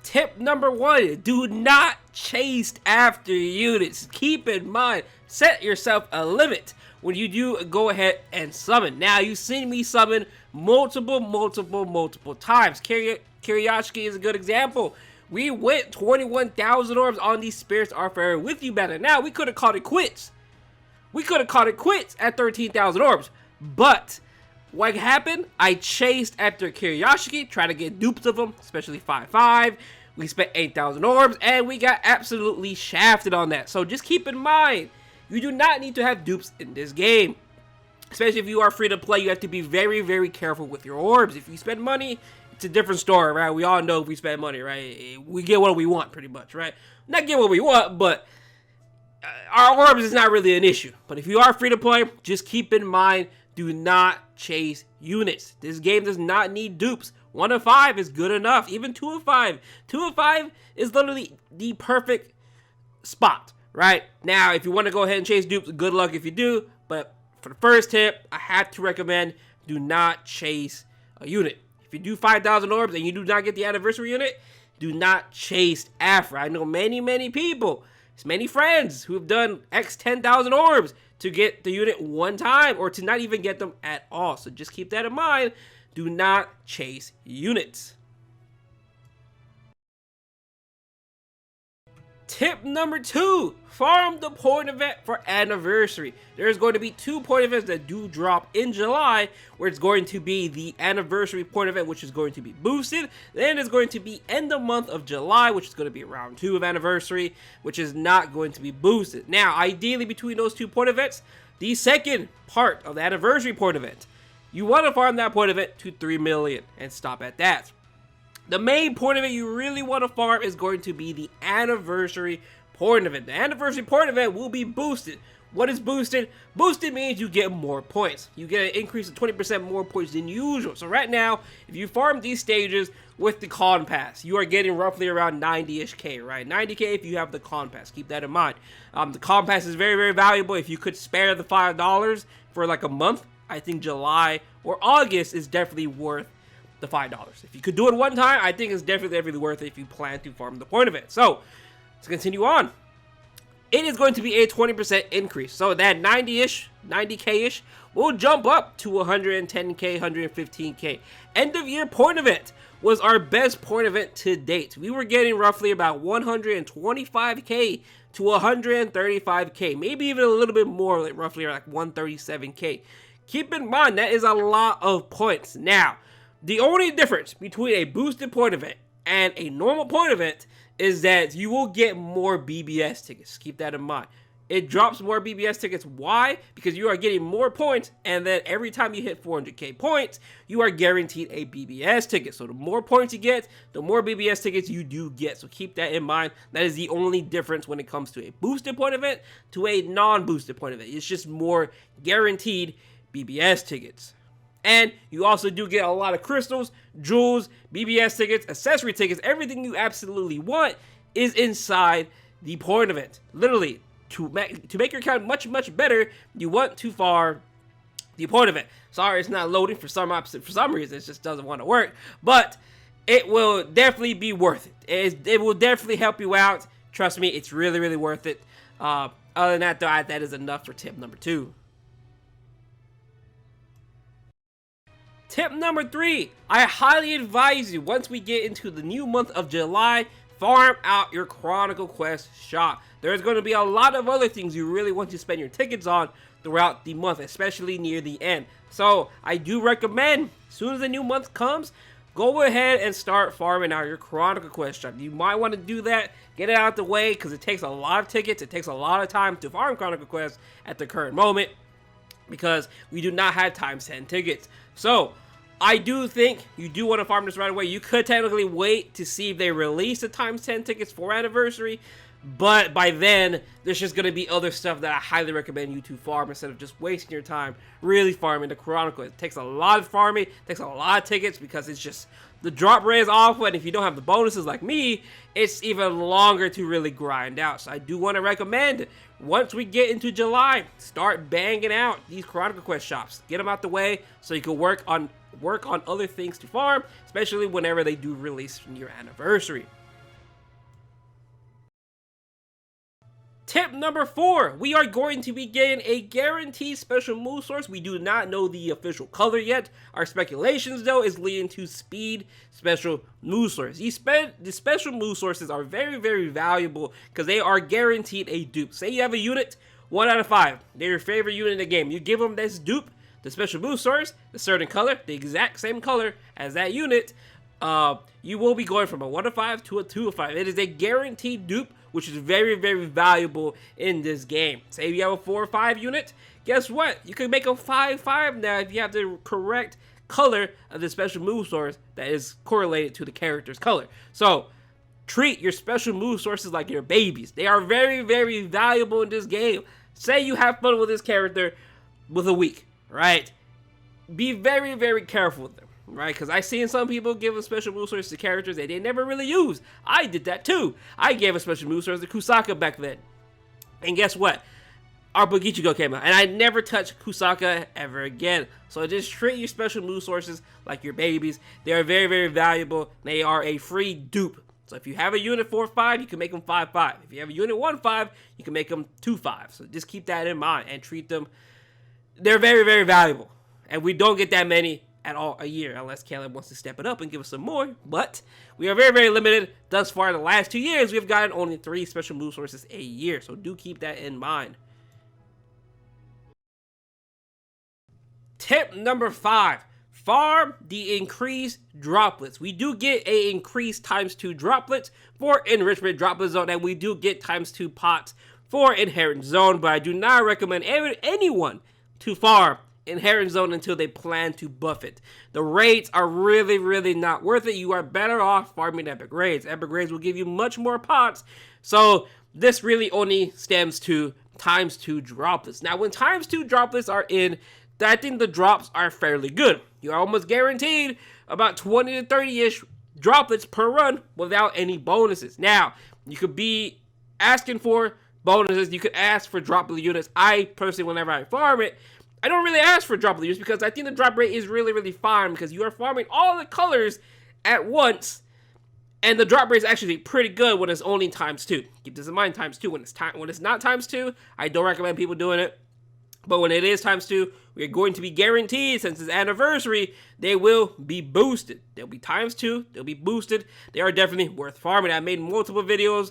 Tip number 1, do not chase after units. Keep in mind, set yourself a limit when you do go ahead and summon. Now, you've seen me summon multiple times. Kiryoshiki is a good example. We went 21,000 orbs on these Spirits Are Forever with you better. Now, we could have called it quits. We could have called it quits at 13,000 orbs. But what happened? I chased after Kiryoshiki, tried to get dupes of them, especially 5-5. We spent 8,000 orbs, and we got absolutely shafted on that. So just keep in mind, you do not need to have dupes in this game. Especially if you are free to play, you have to be very careful with your orbs. If you spend money, it's a different story, right? We all know if we spend money, right? We get what we want, pretty much, right? Not get what we want, but our orbs is not really an issue. But if you are free to play, just keep in mind, do not chase units. This game does not need dupes. 1 of 5 is good enough. Even 2 of 5. 2 of 5 is literally the perfect spot, right? Now, if you want to go ahead and chase dupes, good luck if you do. But for the first tip, I have to recommend, do not chase a unit. If you do 5,000 orbs and you do not get the anniversary unit, do not chase after. I know many people, many friends who have done X 10,000 orbs to get the unit one time or to not even get them at all. So just keep that in mind. Do not chase units. Tip number 2, farm the point event for anniversary. There's going to be 2 point events that do drop in July, where it's going to be the anniversary point event, which is going to be boosted. Then it's going to be end of month of July, which is going to be round 2 of anniversary, which is not going to be boosted. Now, ideally between those 2 point events, the second part of the anniversary point event, you want to farm that point event to 3 million and stop at that. The main point event you really want to farm is going to be the anniversary point event. The anniversary point event will be boosted. What is boosted? Boosted means you get more points. You get an increase of 20% more points than usual. So right now, if you farm these stages with the con pass, you are getting roughly around 90-ish K, right? 90K if you have the con pass. Keep that in mind. The con pass is very valuable. If you could spare the $5 for like a month, I think July or August is definitely worth the $5. If you could do it one time, I think it's definitely worth it if you plan to farm the point of it. So, let's continue on. It is going to be a 20% increase. So that 90-ish, 90K-ish will jump up to 110K, 115K. End of year point event was our best point event to date. We were getting roughly about 125K to 135K, maybe even a little bit more, like roughly like 137K. Keep in mind, that is a lot of points. Now, the only difference between a boosted point event and a normal point event is that you will get more BBS tickets. Keep that in mind. It drops more BBS tickets. Why? Because you are getting more points, and then every time you hit 400K points, you are guaranteed a BBS ticket. So the more points you get, the more BBS tickets you do get. So keep that in mind. That is the only difference when it comes to a boosted point event to a non-boosted point event. It's just more guaranteed BBS tickets. And you also do get a lot of crystals, jewels, BBS tickets, accessory tickets. Everything you absolutely want is inside the point event. Literally, to make your account much better, you want to farm the point event. Sorry, it's not loading for some reason. It just doesn't want to work. But it will definitely be worth it. It will definitely help you out. Trust me, it's really worth it. Other than that, though, that is enough for tip number 2. Tip number 3, I highly advise you, once we get into the new month of July, farm out your Chronicle Quest shop. There's going to be a lot of other things you really want to spend your tickets on throughout the month, especially near the end. So I do recommend, as soon as the new month comes, go ahead and start farming out your Chronicle Quest shop. You might want to do that, get it out the way, because it takes a lot of tickets, it takes a lot of time to farm Chronicle Quest at the current moment, because we do not have times 10 tickets. So I do think you do want to farm this right away. You could technically wait to see if they release the times 10 tickets for anniversary, but by then there's just going to be other stuff that I highly recommend you to farm instead of just wasting your time really farming the Chronicle. It takes a lot of farming, it takes a lot of tickets, because it's just the drop rate is awful, and if you don't have the bonuses like me, it's even longer to really grind out. So I do want to recommend, once we get into July, start banging out these Chronicle Quest shops. Get them out the way so you can work on other things to farm, especially whenever they do release your anniversary. Tip number 4, we are going to be getting a guaranteed special move source. We do not know the official color yet. Our speculations, though, is leading to speed special move source. The special move sources are very, very valuable because they are guaranteed a dupe. Say you have a unit, 1 out of 5. They're your favorite unit in the game. You give them this dupe, the special move source, the certain color, the exact same color as that unit. You will be going from a 1 of 5 to a 2 of 5. It is a guaranteed dupe, which is very, very valuable in this game. Say you have a 4 or 5 unit, guess what? You can make a 5/5 now if you have the correct color of the special move source that is correlated to the character's color. So, treat your special move sources like your babies. They are very, very valuable in this game. Say you have fun with this character with a week, right? Be very, very careful with them. Right, because I've seen some people give a special move source to characters that they never really use. I did that too. I gave a special move source to Kusaka back then. And guess what? Our Bogichigo came out, and I never touched Kusaka ever again. So just treat your special move sources like your babies. They are very, very valuable. They are a free dupe. So if you have a unit 4/5, you can make them 5/5. If you have a unit 1/5, you can make them 2/5. So just keep that in mind and treat them. They're very, very valuable. And we don't get that many at all a year, unless Caleb wants to step it up and give us some more. But we are very, very limited. Thus far, in the last 2 years, we've gotten only 3 special move sources a year. So do keep that in mind. Tip number 5. Farm the increased droplets. We do get a increased ×2 droplets for enrichment droplet zone, and we do get ×2 pots for inherent zone, but I do not recommend anyone to farm inherent zone until they plan to buff it. The raids are really, really not worth it. You are better off farming epic raids. Epic raids will give you much more pots, so this really only stems to ×2 droplets. Now, when ×2 droplets are in, I think the drops are fairly good. You're almost guaranteed about 20 to 30-ish droplets per run without any bonuses. Now, you could be asking for bonuses. You could ask for droplet units. I personally, whenever I farm it, I don't really ask for droplet units because I think the drop rate is really, really fine because you are farming all the colors at once, and the drop rate is actually pretty good when it's only ×2. Keep this in mind, ×2. When it's not ×2, I don't recommend people doing it. But when it is ×2, we are going to be guaranteed, since it's anniversary, they will be boosted. They'll be ×2, they'll be boosted. They are definitely worth farming. I made multiple videos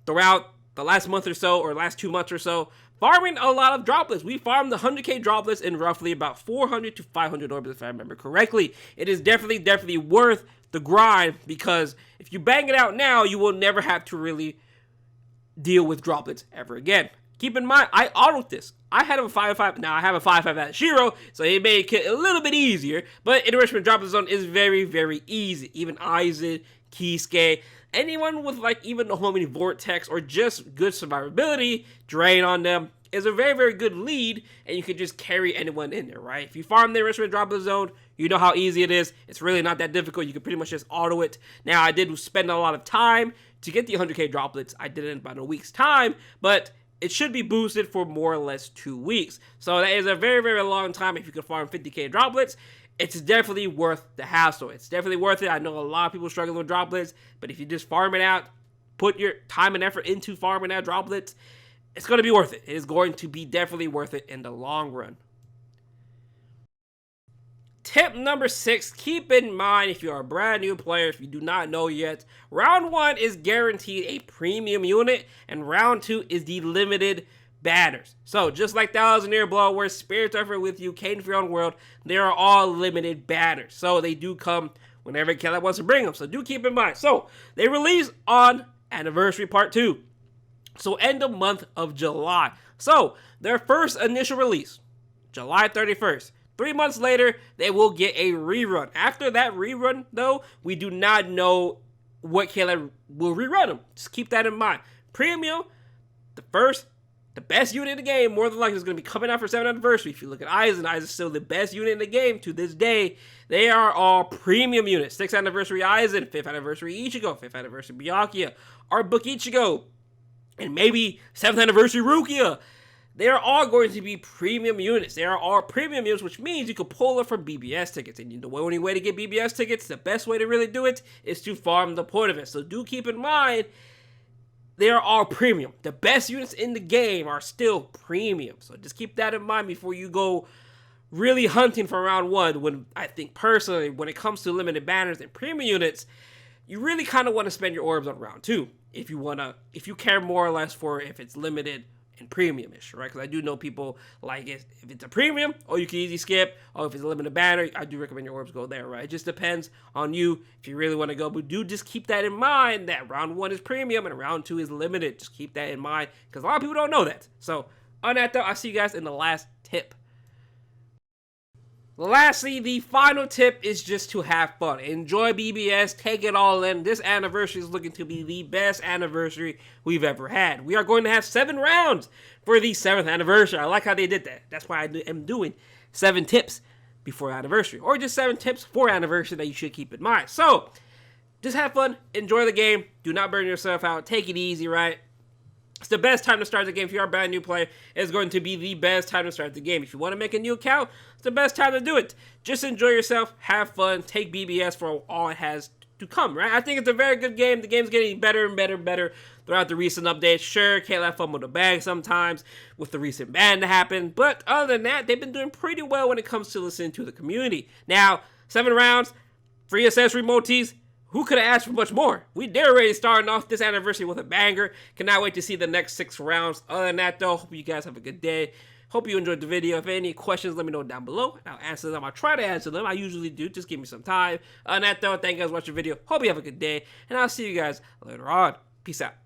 throughout the last month or so, or last 2 months or so, farming a lot of droplets. We farmed the 100k droplets in roughly about 400 to 500 orbits, if I remember correctly. It is definitely worth the grind, because if you bang it out now, you will never have to really deal with droplets ever again. Keep in mind, I autoed this. I had a 5/5. Now I have a 5/5 at Shiro, so it made it a little bit easier. But enrichment droplet zone is very, very easy. Even Aizen, Kisuke, anyone with like even the homing vortex or just good survivability drain on them is a very, very good lead, and you can just carry anyone in there, right? If you farm the enrichment droplet zone, you know how easy it is. It's really not that difficult. You can pretty much just auto it. Now, I did spend a lot of time to get the 100k droplets. I did it in about a week's time, but it should be boosted for more or less 2 weeks. So that is a very, very long time if you can farm 50k droplets. It's definitely worth the hassle. It's definitely worth it. I know a lot of people struggle with droplets, but if you just farm it out, put your time and effort into farming out droplets, it's going to be worth it. It is going to be definitely worth it in the long run. Tip number 6, keep in mind if you're a brand new player, if you do not know yet, round 1 is guaranteed a premium unit, and round 2 is the limited banners. So just like Thousand Year Blow, where Spirits are with you, Caden for Your Own World, they are all limited banners. So they do come whenever Caleb wants to bring them. So do keep in mind. So they release on Anniversary Part 2. So end of month of July. So their first initial release, July 31st. 3 months later, they will get a rerun. After that rerun, though, we do not know what Caleb will rerun them. Just keep that in mind. Premium, the best unit in the game, more than likely is going to be coming out for 7th anniversary. If you look at Aizen is still the best unit in the game to this day. They are all premium units. 6th anniversary Aizen, 5th anniversary Ichigo, 5th anniversary Byakuya, our book Ichigo, and maybe 7th anniversary Rukia. They are all going to be premium units. They are all premium units, which means you can pull it from BBS tickets. And the only way to get BBS tickets, the best way to really do it, is to farm the point of it. So do keep in mind, they're all premium. The best units in the game are still premium. So just keep that in mind before you go really hunting for round 1, when I think personally, when it comes to limited banners and premium units, you really kind of want to spend your orbs on round 2 if you care more or less for if it's limited and premium-ish, right? Because I do know people like it. If it's a premium, oh, you can easy skip. Oh, if it's a limited banner, I do recommend your orbs go there, right? It just depends on you if you really want to go. But do just keep that in mind that round 1 is premium and round 2 is limited. Just keep that in mind because a lot of people don't know that. So on that though, I'll see you guys in the last tip. Lastly, the final tip is just to have fun. Enjoy BBS, take it all in. This anniversary is looking to be the best anniversary we've ever had. We are going to have 7 rounds for the 7th anniversary. I like how they did that. That's why I am doing 7 tips before anniversary, or just 7 tips for anniversary that you should keep in mind. So, just have fun, enjoy the game, do not burn yourself out, take it easy, right? It's the best time to start the game. If you are a brand new player, it's going to be the best time to start the game. If you want to make a new account, it's the best time to do it. Just enjoy yourself, have fun, take BBS for all it has to come, right? I think it's a very good game. The game's getting better and better and better throughout the recent updates. Sure, can't let fumble the bag sometimes with the recent ban to happen, but other than that, they've been doing pretty well when it comes to listening to the community. Now, 7 rounds, free accessory multis. Who could have asked for much more? They're already starting off this anniversary with a banger. Cannot wait to see the next 6 rounds. Other than that, though, hope you guys have a good day. Hope you enjoyed the video. If any questions, let me know down below. I'll answer them. I'll try to answer them. I usually do. Just give me some time. Other than that, though, thank you guys for watching the video. Hope you have a good day. And I'll see you guys later on. Peace out.